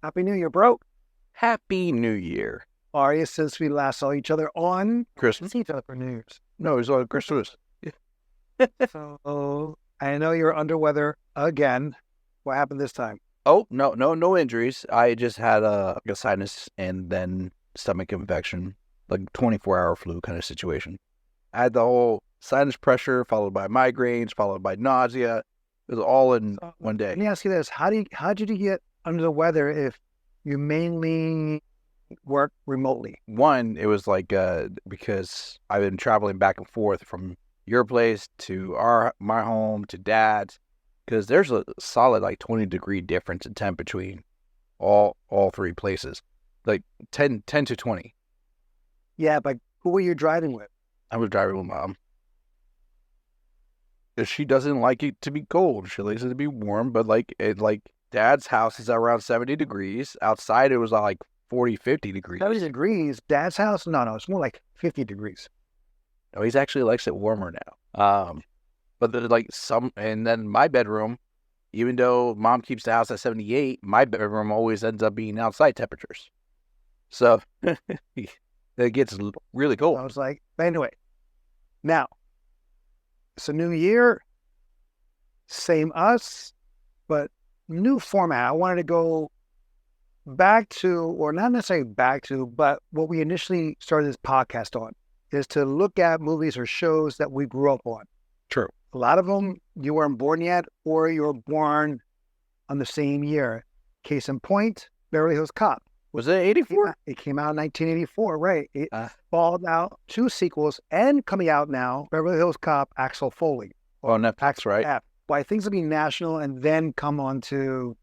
Happy New Year, bro. Happy New Year. Are you since we last saw each other on Christmas? see each other for New Year's? No, it's on Christmas. So I know you're under weather again. What happened this time? Oh, no injuries. I just had a sinus and then stomach infection, like 24-hour flu kind of situation. I had the whole sinus pressure followed by migraines, followed by nausea. It was all in So, one let day. me ask you this: how did you get under the weather if you mainly work remotely? One, it was like because I've been traveling back and forth from your place to my home to dad's, because there's a solid like 20-degree difference in temp between all three places, like 10 to 20. Yeah, but who were you driving with? I was driving with mom because she doesn't like it to be cold. She likes it to be warm, but like dad's house is around 70 degrees. Outside it was like 40, 50 degrees. 70 degrees. Dad's house? No, it's more like 50 degrees. No, he's actually likes it warmer now. But then and then my bedroom, even though mom keeps the house at 78, my bedroom always ends up being outside temperatures. So it gets really I cold. was like, but anyway, now it's a new year, same us, but new format. I wanted to go back to, or not necessarily back to, but what we initially started this podcast on is to look at movies or shows that we grew up on. True. A lot of them you weren't born yet, or you were born on the same year. Case in point, Beverly Hills Cop. Was it 84? It came out in 1984, right? It followed out two sequels and coming out now, Beverly Hills Cop, Axel Foley. Oh, Netflix, right? F. Why things will be national and then come on to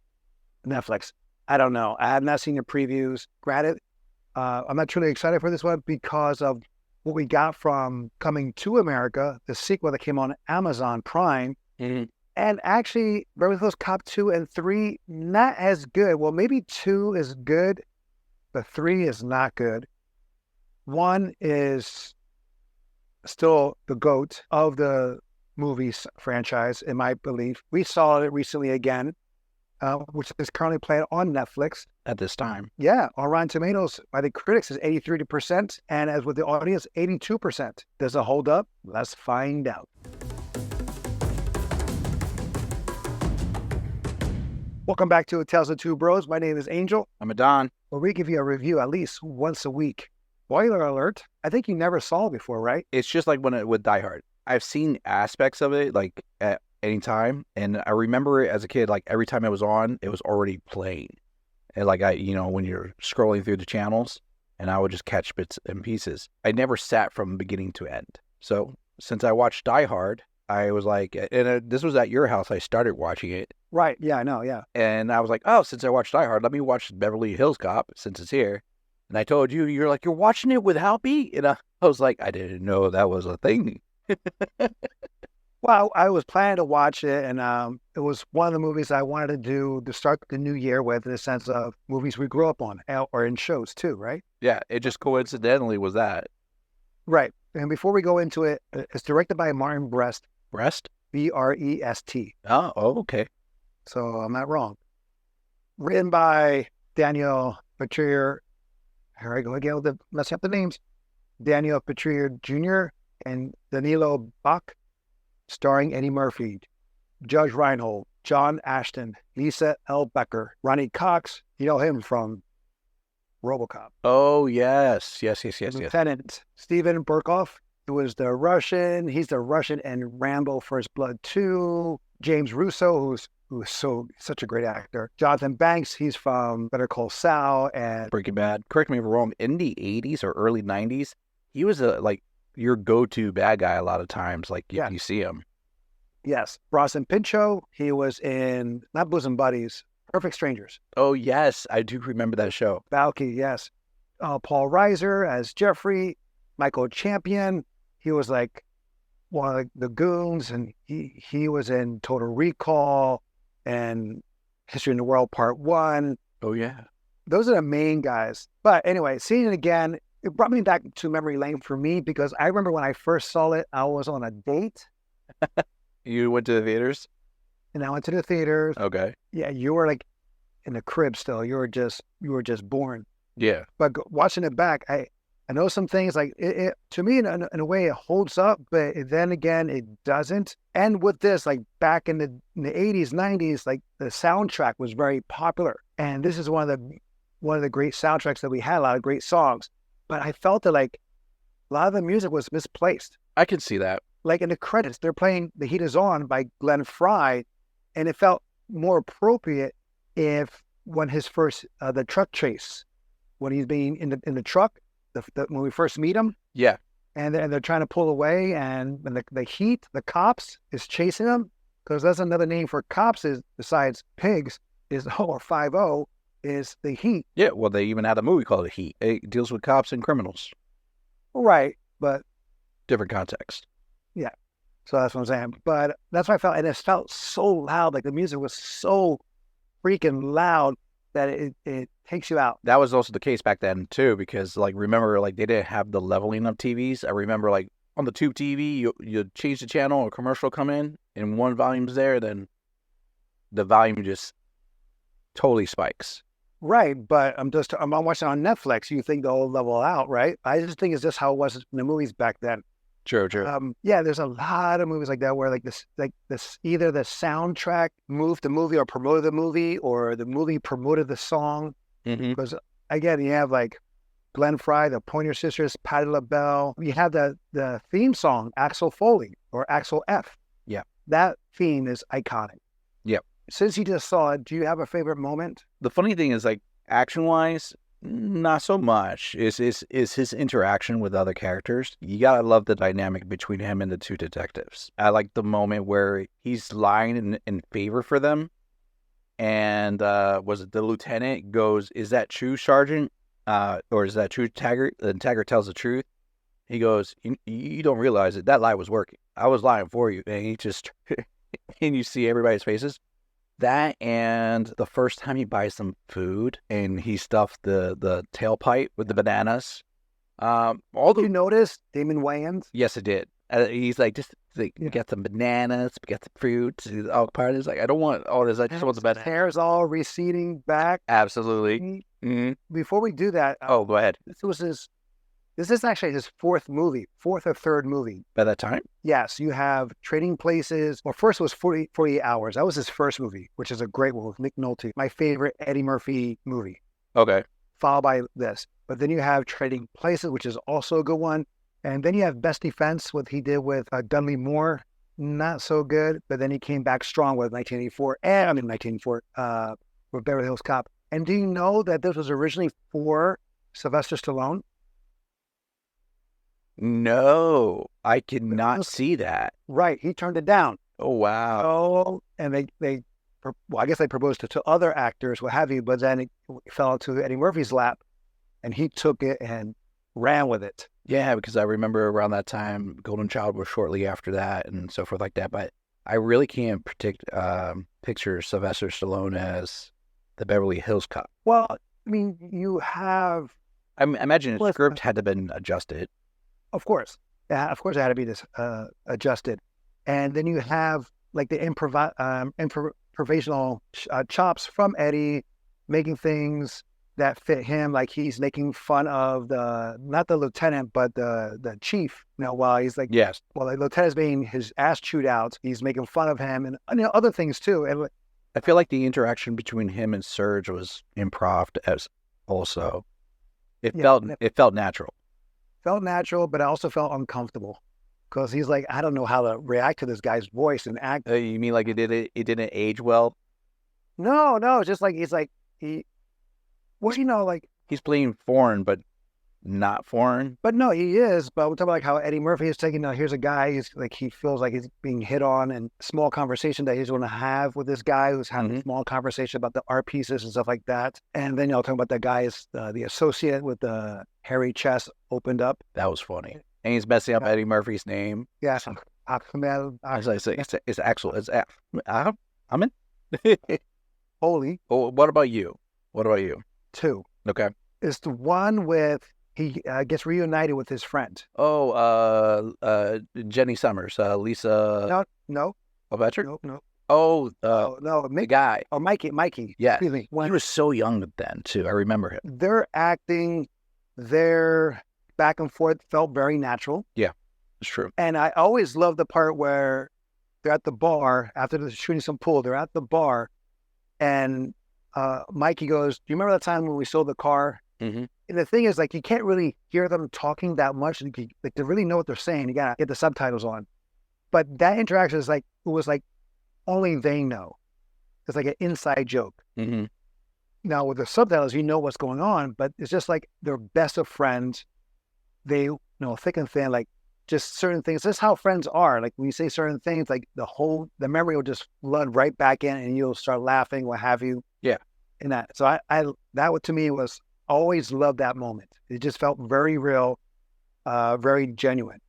Netflix. I don't know. I have not seen the previews. Granted, I'm not truly excited for this one because of what we got from Coming to America, the sequel that came on Amazon Prime. Mm-hmm. And actually, Beverly Hills Cop 2 and 3, not as good. Well, maybe 2 is good, but 3 is not good. 1 is still the GOAT of the movies franchise, in my belief. We saw it recently again, which is currently playing on Netflix. At this time. Yeah, on Rotten Tomatoes, by the critics, is 83%, and as with the audience, 82%. Does it hold up? Let's find out. Welcome back to Tales of Two Bros. My name is Angel, I'm Adan. where we give you a review at least once a week. Spoiler alert, I think you never saw it before, right? It's just like with Die Hard. I've seen aspects of it like at any time, and I remember it as a kid, like every time it was on, it was already playing. And like when you're scrolling through the channels, and I would just catch bits and pieces. I never sat from beginning to end. So since I watched Die Hard, I was like, and this was at your house, I started watching it. Right, yeah, I know, yeah. And I was like, oh, since I watched Die Hard, let me watch Beverly Hills Cop since it's here. And I told you, you're like, you're watching it with Halpy? And I was like, I didn't know that was a thing. Well, I was planning to watch it, and it was one of the movies I wanted to do to start the new year with, in the sense of movies we grew up on, or in shows too, right? Yeah, it just coincidentally was that. Right. And before we go into it, it's directed by Martin Brest, Breast? Brest. Oh, okay. So I'm not wrong. Written by Daniel Petrier. Here I go again with messing up the names. Daniel Petrier Jr. and Danilo Bach. Starring Eddie Murphy, Judge Reinhold, John Ashton, Lisa L. Becker, Ronnie Cox. You know him from RoboCop. Oh, yes. Lieutenant Steven Burkoff, who was the Russian. He's the Russian in Rambo First Blood 2. James Russo, who's such a great actor. Jonathan Banks, he's from Better Call Saul and Breaking Bad. Correct me if I'm wrong. In the 80s or early 90s, he was your go-to bad guy a lot of times. Like, Yeah. you see him. Yes, Bronson Pinchot. He was in, not Bosom Buddies, Perfect Strangers. Oh, yes. I do remember that show. Balky, yes. Paul Reiser as Jeffrey. Michael Champion. He was like one of the goons, and he was in Total Recall and History in the World Part 1. Oh, yeah. Those are the main guys. But anyway, seeing it again, it brought me back to memory lane for me, because I remember when I first saw it, I was on a date. You went to the theaters? And I went to the theaters. Okay. Yeah, you were like in the crib still. You were just born. Yeah. But watching it back, I know some things like it to me in a way it holds up, but then again it doesn't. And with this, like back in the 80s, 90s, like the soundtrack was very popular, and this is one of the great soundtracks that we had. A lot of great songs, but I felt that like a lot of the music was misplaced. I can see that. Like in the credits, they're playing "The Heat Is On" by Glenn Frey, and it felt more appropriate if when his first the truck chase, when he's being in the truck, when we first meet him, Yeah. and they're trying to pull away, and when the heat, the cops is chasing them, because that's another name for cops is besides pigs is or 50 is the heat. Yeah. Well, they even had a movie called The Heat. It deals with cops and criminals. Right, but Different context. yeah. So that's what I'm saying. But that's what I felt, and it felt so loud. Like the music was so freaking loud that it takes you out. That was also the case back then too, because like remember, like they didn't have the leveling of TVs. I remember like on the tube TV, you change the channel, a commercial come in, and one volume's there, then the volume just totally spikes. Right, but I'm watching on Netflix. You think they'll level out, right? I just think it's just how it was in the movies back then. True, true. Yeah, there's a lot of movies like that where like this either the soundtrack moved the movie or promoted the movie, or the movie promoted the song. Mm-hmm. Because again, you have like Glenn Frey, the Pointer Sisters, Patti LaBelle. You have the theme song, Axel Foley or Axel F. Yeah. That theme is iconic. Yep. Since you just saw it, do you have a favorite moment? The funny thing is, like, action-wise, not so much. Is his interaction with other characters. You gotta love the dynamic between him and the two detectives. I like the moment where he's lying in favor for them, and was it the lieutenant goes, "Is that true, Sergeant? Or is that true, Taggart?" And Taggart tells the truth. He goes, "You don't realize it. That lie was working. I was lying for you." And he just, and you see everybody's faces. That and the first time he buys some food and he stuffed the tailpipe with the bananas. You notice Damon Wayans? Yes, it did. He's like, just like, we got some bananas, we got the fruits. All part is like, I don't want all this. I just want the bananas. Hair's all receding back. Absolutely. Mm-hmm. Before we do that, Oh, go ahead. This is actually his fourth or third movie. By that time? Yes, you have Trading Places. Well, first was 48 Hours. That was his first movie, which is a great one with Nick Nolte. My favorite Eddie Murphy movie. Okay. Followed by this. But then you have Trading Places, which is also a good one. And then you have Best Defense, what he did with Dudley Moore. Not so good. But then he came back strong with 1984, with Beverly Hills Cop. And do you know that this was originally for Sylvester Stallone? No, I could not see that. Right. He turned it down. Oh, wow. Oh, and I guess they proposed to other actors, what have you, but then it fell into Eddie Murphy's lap, and he took it and ran with it. Yeah, because I remember around that time, Golden Child was shortly after that and so forth like that. But I really can't picture Sylvester Stallone as the Beverly Hills Cop. Well, I mean, you have... I imagine the script had to have been adjusted. Of course. Yeah, of course it had to be adjusted. And then you have like the improvisational chops from Eddie, making things that fit him. Like he's making fun of not the lieutenant, but the chief, while he's like, yes, while the lieutenant's being his ass chewed out, he's making fun of him and other things too. And I feel like the interaction between him and Serge was improv as also. It felt natural. Felt natural, but I also felt uncomfortable because he's like, I don't know how to react to this guy's voice and act. You mean like it didn't age well? No, just like he's playing foreign, but not foreign. But no, he is. But we're talking about like how Eddie Murphy is taking. Here's a guy. He's like he feels like he's being hit on, and small conversation that he's going to have with this guy who's having a small conversation about the art pieces and stuff like that. And then talking about that guy is the associate with the hairy chest opened up. That was funny. And he's messing up Eddie Murphy's name. Yes, as I say, it's Axel. It's F. I'm in. Holy. Oh, what about you? Two. Okay. It's the one with he gets reunited with his friend. Oh, Jenny Summers, Lisa. No. Oh, Patrick? No. Oh, Oh no, the guy. Oh, Mikey. Yeah, Excuse me. he When was so young then too. I remember him. they're acting, their back and forth felt very natural. Yeah, it's true. And I always love the part where they're at the bar after they're shooting some pool. They're at the bar, and Mikey goes, "Do you remember that time when we sold the car?" Mm-hmm. And the thing is, like, you can't really hear them talking that much. Like, to really know what they're saying, you gotta get the subtitles on. But that interaction is like, it was like only they know. It's like an inside joke. Mm-hmm. Now with the subtitles, you know what's going on, but it's just like they're best of friends. They, thick and thin, like just certain things. This is how friends are. Like when you say certain things, like the memory will just flood right back in, and you'll start laughing, what have you. Yeah. And that, so that to me was always loved that moment. It just felt very real, very genuine.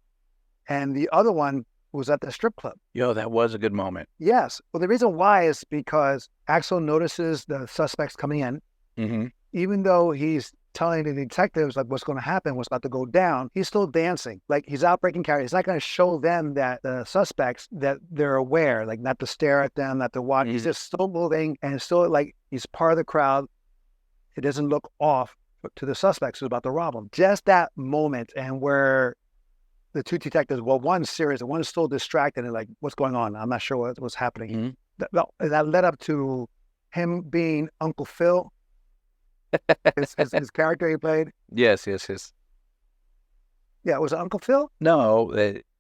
And the other one was at the strip club. Yo, that was a good moment. Yes. Well, the reason why is because Axel notices the suspects coming in. Mm-hmm. Even though he's telling the detectives like what's going to happen, what's about to go down, he's still dancing. Like he's out breaking character. He's not going to show them that the suspects that they're aware, like not to stare at them, not to watch. Mm-hmm. He's just still moving and still like he's part of the crowd. It doesn't look off to the suspects who's about to rob him. Just that moment, and where the two detectives, well, one's serious and one's still distracted and like, what's going on? I'm not sure what's happening. Mm-hmm. That led up to him being Uncle Phil, his character he played. Yes. Yeah, was it Uncle Phil? No,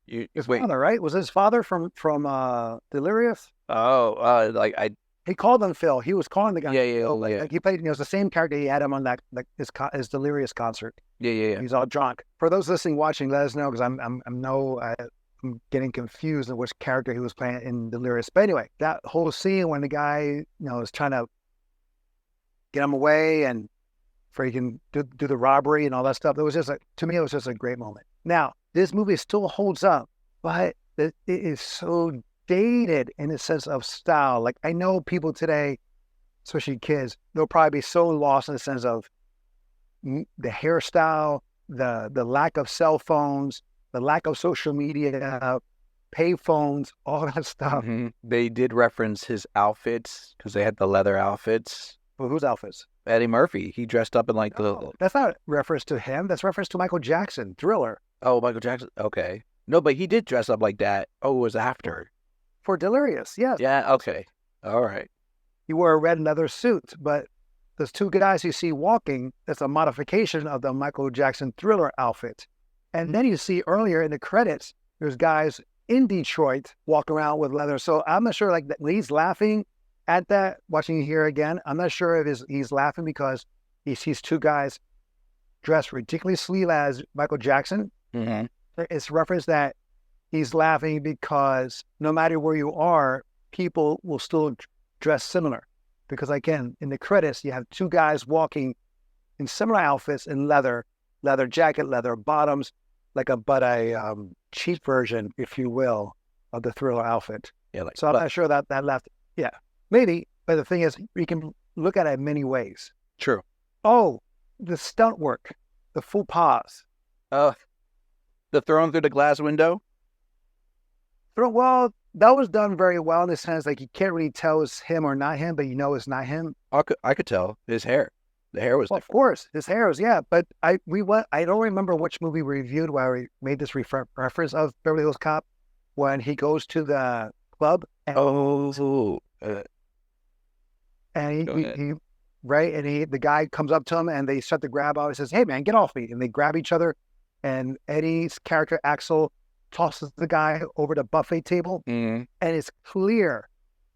His wait. father, right? Was his father from Delirious? Oh, like He called him Phil. He was calling the guy. Yeah, Phil. yeah. Like he played, it's the same character he had him on that, like his Delirious concert. Yeah. He's all drunk. For those listening, watching, let us know because I'm getting confused on which character he was playing in Delirious. But anyway, that whole scene when the guy, is trying to get him away and for he can do the robbery and all that stuff. It was to me, it was just a great moment. Now, this movie still holds up, but it is so dated in a sense of style. Like I know people today, especially kids, they'll probably be so lost in the sense of the hairstyle, the lack of cell phones, the lack of social media, pay phones, all that stuff. Mm-hmm. They did reference his outfits because they had the leather outfits. Well, whose outfits? Eddie Murphy. He dressed up in like That's not reference to him. That's reference to Michael Jackson, Thriller. Oh, Michael Jackson. Okay. No, but he did dress up like that. Oh, it was after. For Delirious, yes. Yeah, okay. All right. He wore a red leather suit, but those two guys you see walking, that's a modification of the Michael Jackson Thriller outfit. And then you see earlier in the credits, there's guys in Detroit walking around with leather. So I'm not sure, like, when he's laughing at that, watching it here again, I'm not sure if he's laughing because he sees two guys dressed ridiculously as Michael Jackson. Mm-hmm. It's referenced that he's laughing because no matter where you are, people will still dress similar. Because again, in the credits, you have two guys walking in similar outfits in leather jacket, leather bottoms, like a cheap version, if you will, of the Thriller outfit. Yeah, so I'm not sure that left. Yeah, maybe. But the thing is, you can look at it in many ways. True. Oh, the stunt work, the faux pas. The thrown through the glass window? Well, that was done very well in the sense like you can't really tell it's him or not him, but you know it's not him. I could tell his hair. The hair was different. Of course, his hair was, yeah. But I don't remember which movie we reviewed where we made this reference of Beverly Hills Cop when he goes to the club. And, and the guy comes up to him and they start to grab out. He says, "Hey man, get off me!" And they grab each other. And Eddie's character Axel tosses the guy over the buffet table, and it's clear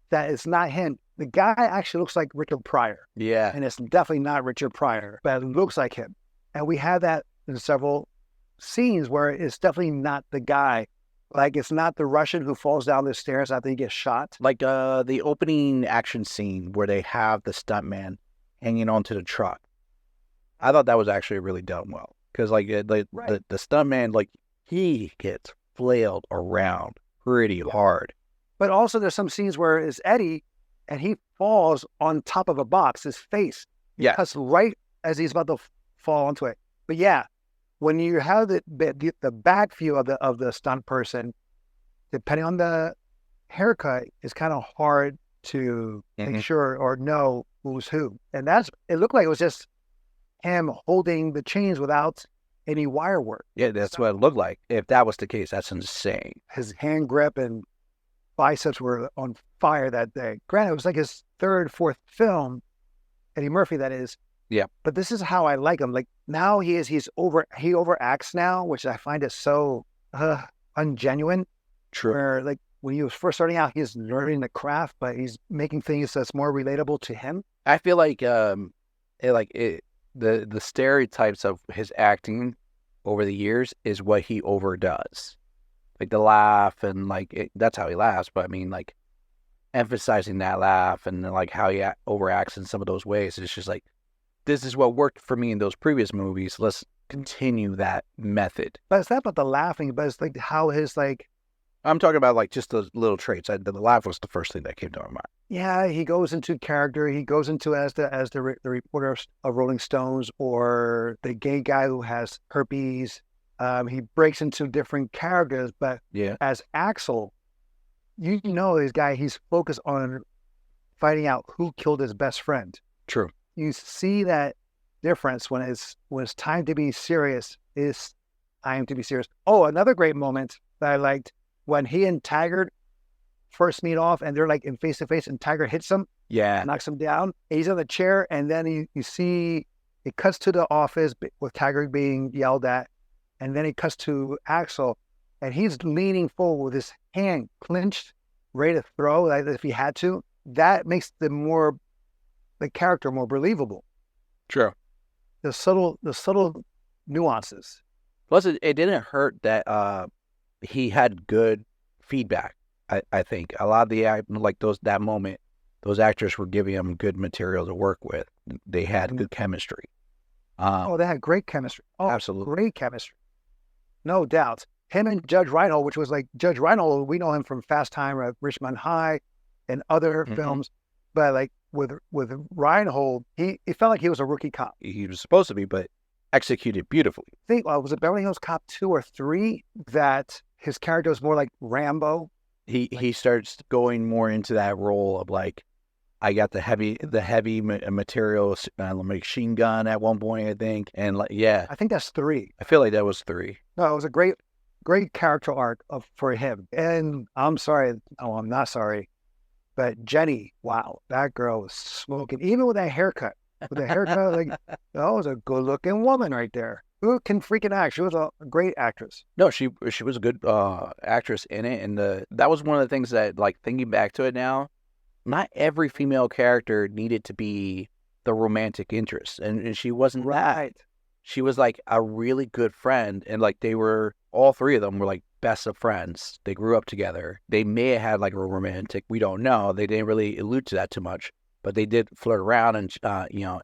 that it's not him. The guy actually looks like Richard Pryor. Yeah. And it's definitely not Richard Pryor, but it looks like him. And we have that in several scenes where it's definitely not the guy. Like it's not the Russian who falls down the stairs after he gets shot. Like the opening action scene where they have the stuntman hanging onto the truck. I thought that was actually really done well. Because like the stuntman, like he gets flailed around pretty hard. But also there's some scenes where it's Eddie and he falls on top of a box, his face. Yeah. Cuts right as he's about to fall onto it. But yeah, when you have the back view of the stunt person, depending on the haircut, it's kind of hard to make Mhm. sure or know who's who. And it looked like it was just him holding the chains without any wire work. Yeah, that's what it So looked like. If that was the case, that's insane. his hand grip and biceps were on fire that day. Granted, it was like his third, fourth film, Eddie Murphy, that is. Yeah. But this is how I like him. Like now he overacts now, which I find is so ungenuine. True. Where like when he was first starting out, he's learning the craft, but he's making things that's more relatable to him. I feel like the stereotypes of his acting over the years is what he overdoes. Like the laugh and that's how he laughs. But I mean, like emphasizing that laugh and like how he overacts in some of those ways. It's just like, this is what worked for me in those previous movies. Let's continue that method. But it's not about the laughing, but it's like how his like I'm talking about like just those little traits. The laugh was the first thing that came to my mind. yeah, he goes into character. He goes into as the reporter of Rolling Stones or the gay guy who has herpes. He breaks into different characters, but Yeah, as Axel, you know this guy. He's focused on finding out who killed his best friend. true. You see that difference when it's time to be serious. Is time to be serious. Oh, another great moment that I liked when he and Taggart first meet off and they're like in face to face and Taggart hits him, Yeah, knocks him down. He's on the chair and then you see it cuts to the office with Taggart being yelled at. And then it cuts to Axel and he's leaning forward with his hand clenched, ready to throw like if he had to. That makes the character more believable. true. The subtle nuances. Plus, it didn't hurt that he had good feedback. I think a lot of that moment, those actors were giving him good material to work with. They had good chemistry. Oh, they had great chemistry. Oh, Absolutely. great chemistry. No doubt. Him and Judge Reinhold, which was like Judge Reinhold, we know him from Fast Time at Richmond High and other films. But like with Reinhold, it felt like he was a rookie cop. He was supposed to be, but executed beautifully. I think was it Beverly Hills Cop 2 or 3 that his character was more like Rambo. He starts going more into that role of like, I got the heavy material machine gun at one point, I think, and like yeah, I think that's 3. I feel like that was 3. No, it was a great character arc for him. And I'm sorry, I'm not sorry, but Jenny, wow, that girl was smoking, even with that haircut. With the haircut, like that was a good-looking woman right there. Who can freaking act? She was a great actress. No, she was a good actress in it, and that was one of the things that, like, thinking back to it now, not every female character needed to be the romantic interest, and she wasn't that. She was like a really good friend, and like all 3 of them were like best of friends. They grew up together. They may have had like a romantic, we don't know. They didn't really allude to that too much, but they did flirt around and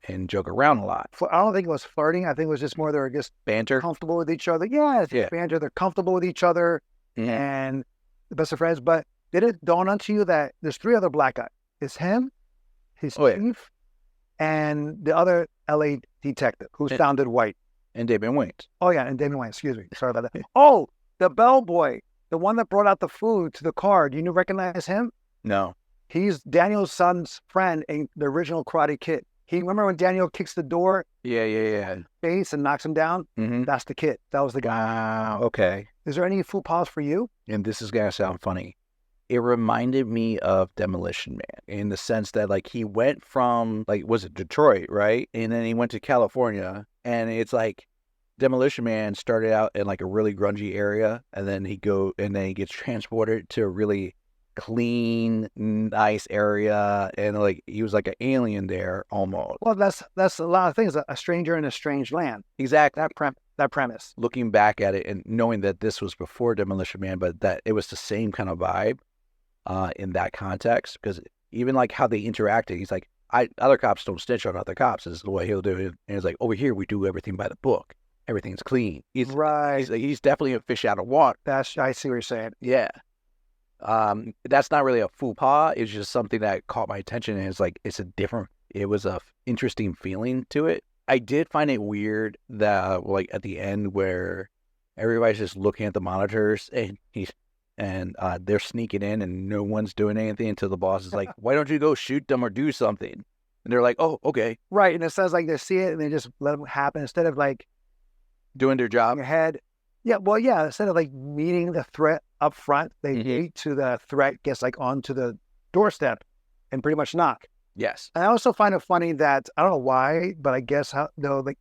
and joke around a lot. I don't think it was flirting. I think it was just more they were just Banter, comfortable with each other. Yeah, it's banter. They're comfortable with each other and the best of friends. But did it dawn onto you that there's 3 other black guys? It's him, his chief, and the other LA detective who sounded white. And Damon Wayans. Oh yeah, and Damon Wayans. Excuse me. Sorry about that. Oh, the bellboy, the one that brought out the food to the car. Do you recognize him? No. He's Daniel's son's friend in the original Karate Kid. Remember when Daniel kicks the door? Yeah. Face and knocks him down? Mm-hmm. That's the kid. That was the guy. Wow. Okay. Is there any faux pas for you? And this is gonna sound funny. It reminded me of Demolition Man in the sense that like he went from was it Detroit, right? And then he went to California, and it's like Demolition Man started out in like a really grungy area, and then he gets transported to a really clean, nice area, and like he was like an alien there almost. Well, that's a lot of things. A stranger in a strange land. Exactly. That premise. Looking back at it and knowing that this was before Demolition Man, but that it was the same kind of vibe in that context, because even like how they interacted, he's like, other cops don't snitch on other cops. This is the way he'll do it. And it's like, over here we do everything by the book. Everything's clean. He's definitely a fish out of water. I see what you're saying. Yeah. That's not really a faux pas. It's just something that caught my attention, and it was a interesting feeling to it. I did find it weird that like at the end where everybody's just looking at the monitors and and they're sneaking in and no one's doing anything until the boss is like, why don't you go shoot them or do something? And they're like, oh, okay. Right. And it says like they see it and they just let them happen instead of like Doing their job. your head. Yeah. Well, yeah. Instead of like meeting the threat up front, they wait to the threat gets like onto the doorstep and pretty much knock. Yes. I also find it funny that I don't know why, but I guess how like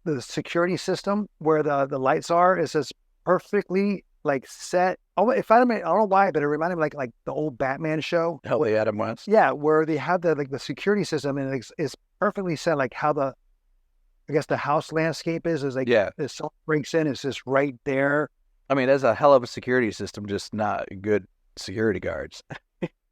the security system where the lights are is just perfectly like set. Oh, if I don't know why, but it reminded me like the old Batman show. Hell, they Adam West. Yeah, where they have the security system and it's perfectly set like how I guess the house landscape is like if someone breaks in, it's just right there. I mean, that's a hell of a security system, just not good security guards.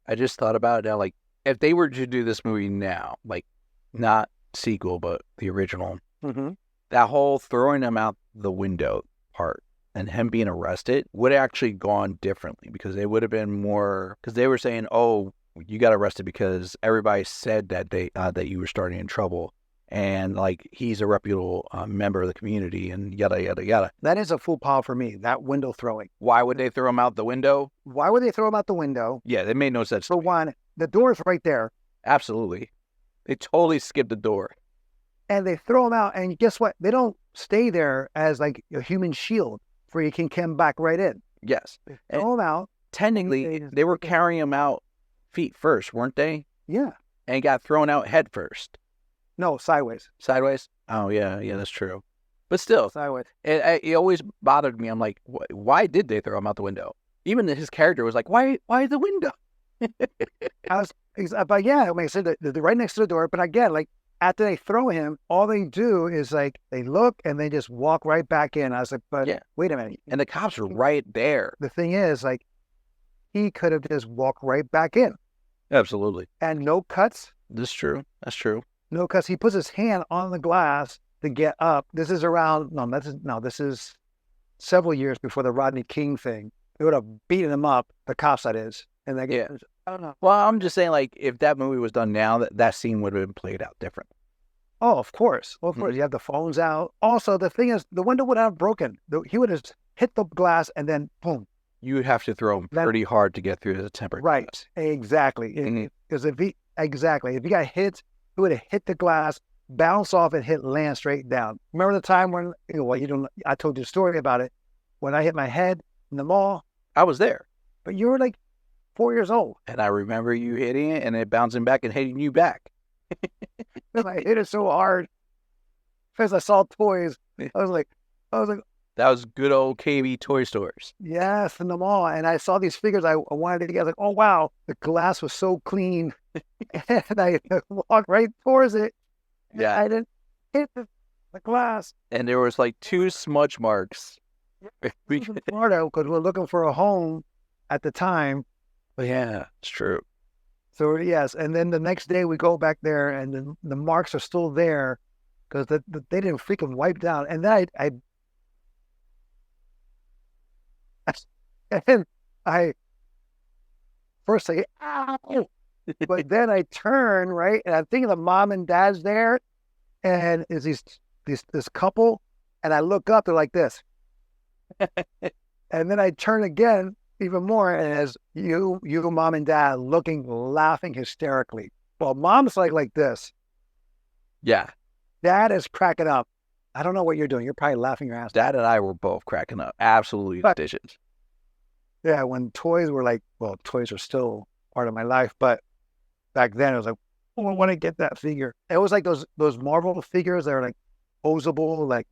I just thought about it now, like if they were to do this movie now, like not sequel, but the original, that whole throwing them out the window part and him being arrested would have actually gone differently because they would have been more, because they were saying, oh, you got arrested because everybody said that that you were starting in trouble. And like he's a reputable member of the community and yada, yada, yada. That is a full pile for me, that window throwing. Why would they throw him out the window? Why would they throw him out the window? Yeah, they made no sense. For one, the door's right there. Absolutely. They totally skipped the door. And they throw him out, and guess what? They don't stay there as like a human shield where you can come back right in. Yes. They throw him out. Technically, they were carrying him out feet first, weren't they? Yeah. And he got thrown out head first. No, sideways. Sideways? Oh, yeah, that's true. But still, sideways. It always bothered me. I'm like, why did they throw him out the window? Even his character was like, why the window? But yeah, I mean, they're right next to the door. But again, like after they throw him, all they do is like they look and they just walk right back in. I was like, but wait a minute. And the cops are right there. The thing is, like, he could have just walked right back in. Absolutely. And no cuts. That's true. No cuts. He puts his hand on the glass to get up. This is this is several years before the Rodney King thing. They would have beaten him up, the cops that is. And they I don't know. Well, I'm just saying, like, if that movie was done now, that scene would have been played out different. Oh, of course. Well, of course. You have the phones out. Also, the thing is, the window would have broken. He would have hit the glass and then boom. You would have to throw him pretty hard to get through the tempered glass. Right. Exactly. Because if he got hit, he would have hit the glass, bounce off, and land straight down. Remember the time when I told you a story about it when I hit my head in the mall? I was there. But you were like 4 years old. And I remember you hitting it and it bouncing back and hitting you back. I hit it so hard because I saw toys. I was like, that was good old KB toy stores. Yes, in the mall. And I saw these figures I wanted to get. I was like, oh, wow. The glass was so clean. And I walked right towards it. Yeah. I didn't hit the glass. And there was like 2 smudge marks. Florida, because we're looking for a home at the time. But yeah, it's true. So, yes. And then the next day we go back there and the marks are still there because they didn't freaking wipe down. And then I first say, ow, but then I turn, right? And I'm thinking the mom and dad's there and is this couple. And I look up, they're like this. And then I turn again, even more, and as you, mom and dad laughing hysterically. Well, mom's like this. Yeah. Dad is cracking up. I don't know what you're doing. You're probably laughing your ass off. Dad and I were both cracking up. Absolutely dishes. Yeah, when toys were toys are still part of my life, but back then it was like, oh, I want to get that figure. It was like those Marvel figures that are like posable, like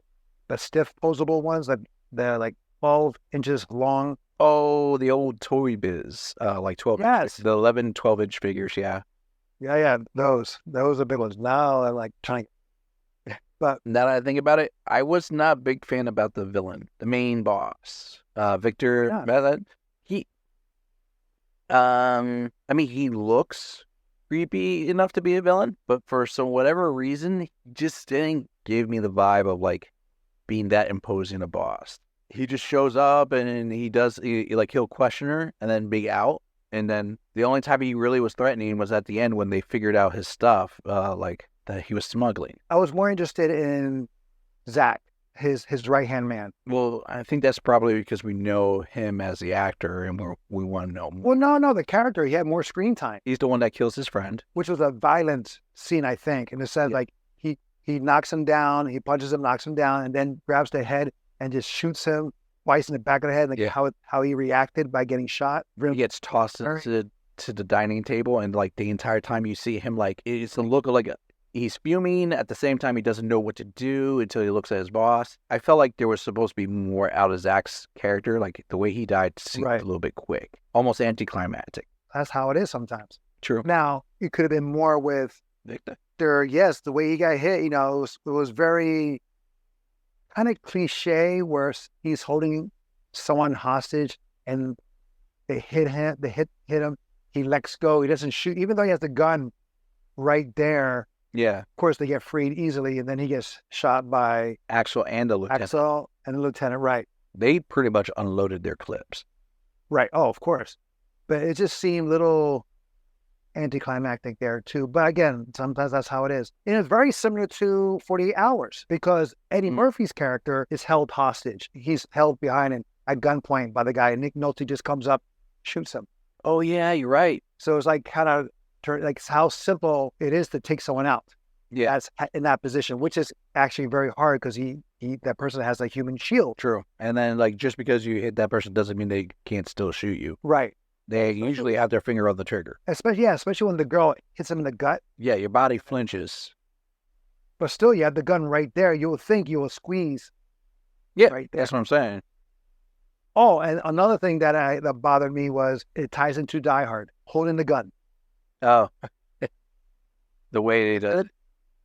the stiff posable ones that they're like 12 inches long. Oh, the old Toy Biz, like 12. Yes. The 11, 12-inch figures, yeah. Yeah, those are big ones. Now I'm like trying. But now that I think about it, I was not a big fan about the villain, the main boss, Victor. Yeah. He looks creepy enough to be a villain, but for whatever reason, he just didn't give me the vibe of like being that imposing a boss. He just shows up and he'll question her and then be out. And then the only time he really was threatening was at the end when they figured out his stuff, like that he was smuggling. I was more interested in Zach his right hand man. Well, I think that's probably because we know him as the actor and we want to know more. Well, no, the character, he had more screen time, He's the one that kills his friend. which was a violent scene, I think. And it says Yeah. like he knocks him down, he punches him, knocks him down, and then grabs the head and just shoots him twice in the back of the head. Like how he reacted by getting shot. He gets tossed to the dining table, and like the entire time you see him, like it's a look of like he's fuming. At the same time, he doesn't know what to do until he looks at his boss. I felt like there was supposed to be more out of Zach's character. Like the way he died seemed a little bit quick, almost anticlimactic. That's how it is sometimes. True. Now, it could have been more with Victor. Yes, the way he got hit, you know, it was very kind of cliche where he's holding someone hostage and they hit him. He lets go. He doesn't shoot, even though he has the gun right there. Yeah. Of course, they get freed easily, and then he gets shot by Axel and the lieutenant. Axel and the lieutenant, right. They pretty much unloaded their clips. Right. Oh, of course. But it just seemed a little anticlimactic there, too. But again, sometimes that's how it is. And it's very similar to 48 Hours because Eddie Murphy's character is held hostage. He's held behind at gunpoint by the guy. And Nick Nolte just comes up, shoots him. Oh, yeah, you're right. So it's like kind of like how simple it is to take someone out. Yeah, that's in that position, which is actually very hard because that person has a human shield. True. And then like just because you hit that person doesn't mean they can't still shoot you. Right. They usually have their finger on the trigger. Especially when the girl hits him in the gut. Yeah, your body flinches. But still, you have the gun right there. You will think you will squeeze. Yeah, right there. That's what I'm saying. Oh, and another thing that bothered me was it ties into Die Hard, holding the gun. Oh, the way they did it.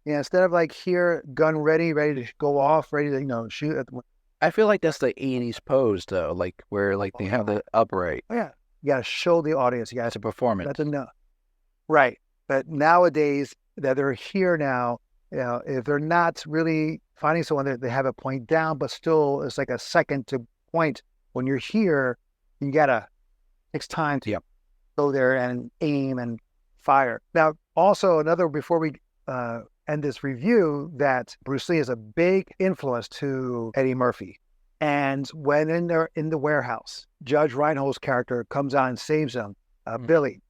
Yeah, instead of like here, gun ready to go off, ready to shoot at the. I feel like that's the 80s pose though, like where like they have the upright. Oh, yeah, you got to show the audience. You got to perform it. Let them know. Right, but nowadays that they're here now, if they're not really finding someone, they have a point down, but still it's like a second to point. When you're here, you gotta takes time to go there and aim and fire. Now, also before we end this review, that Bruce Lee is a big influence to Eddie Murphy. And when in the warehouse, Judge Reinhold's character comes out and saves him, Billy.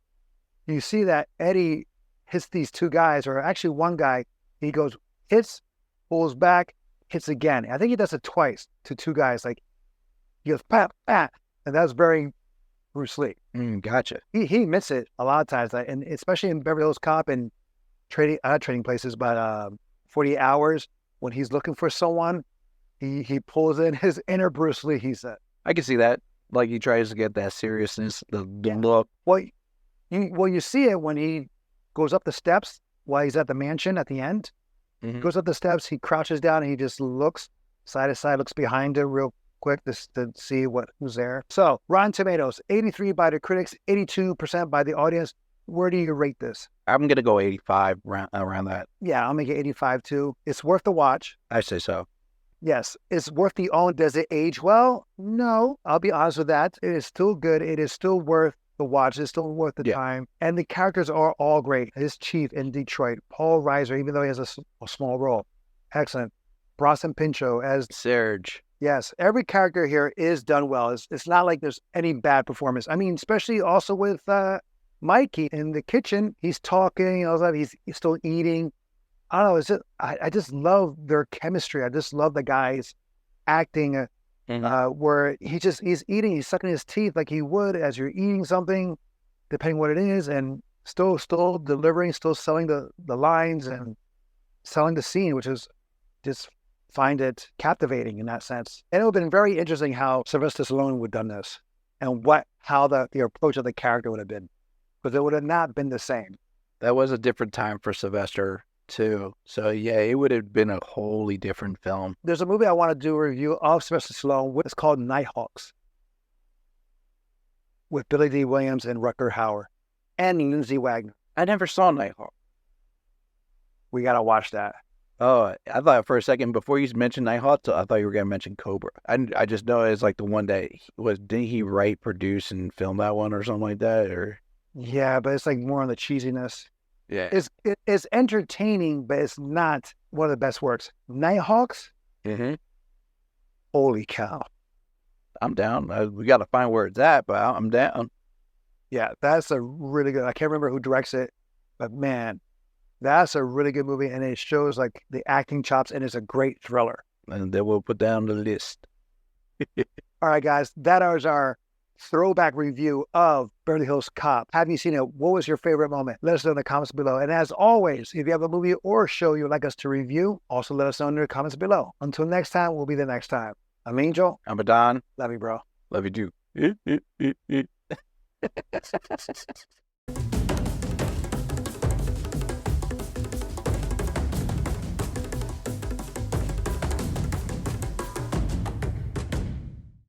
You see that Eddie hits these two guys, or actually one guy. He goes, hits, pulls back, hits again. I think he does it twice to two guys. Like he goes, pat, pat, and that's very Bruce Lee. Gotcha. He admits it a lot of times, and especially in Beverly Hills Cop and trading places, but 48 Hours, when he's looking for someone, he pulls in his inner Bruce Lee, he said. I can see that. Like he tries to get that seriousness, the look. Well, you see it when he goes up the steps while he's at the mansion at the end. Mm-hmm. He goes up the steps, he crouches down, and he just looks side to side, looks behind him real quick to see who's there. So, Rotten Tomatoes, 83 by the critics, 82% by the audience. Where do you rate this? I'm going to go 85 around that. Yeah, I'll make it 85 too. It's worth the watch. I say so. Yes. It's worth the own. Does it age well? No. I'll be honest with that. It is still good. It is still worth the watch. It's still worth the time. And the characters are all great. His chief in Detroit, Paul Reiser, even though he has a small role. Excellent. Bronson Pinchot as Serge. Yes. Every character here is done well. It's not like there's any bad performance. I mean, especially also with Mikey in the kitchen. He's talking. He's still eating. I don't know. I just love their chemistry. I just love the guys acting where he's eating. He's sucking his teeth like he would as you're eating something, depending what it is, and still delivering, still selling the lines and selling the scene, which is just find it captivating in that sense. And it would have been very interesting how Sylvester Stallone would have done this and how the approach of the character would have been, because it would have not been the same. That was a different time for Sylvester too. So yeah, it would have been a wholly different film. There's a movie I want to do a review of Sylvester Stallone. It's called Nighthawks with Billy D. Williams and Rutger Hauer and Lindsay Wagner. I never saw Nighthawk. We got to watch that. Oh, I thought for a second before you mentioned Nighthawk, I thought you were going to mention Cobra. I just know it's like the one that didn't he write, produce, and film that one or something like that? Or yeah, but it's like more on the cheesiness. Yeah, it's entertaining, but it's not one of the best works. Nighthawks, Holy cow. I'm down. We got to find where it's at, but I'm down. Yeah, that's a really good. I can't remember who directs it, but man, that's a really good movie, and it shows like the acting chops, and it's a great thriller. And then we'll put down the list. All right, guys, that is our throwback review of Beverly Hills Cop. Have you seen it? What was your favorite moment? Let us know in the comments below. And as always, if you have a movie or show you'd like us to review, also let us know in the comments below. Until next time, we'll be the next time. I'm Angel. I'm Adan. Love you, bro. Love you too.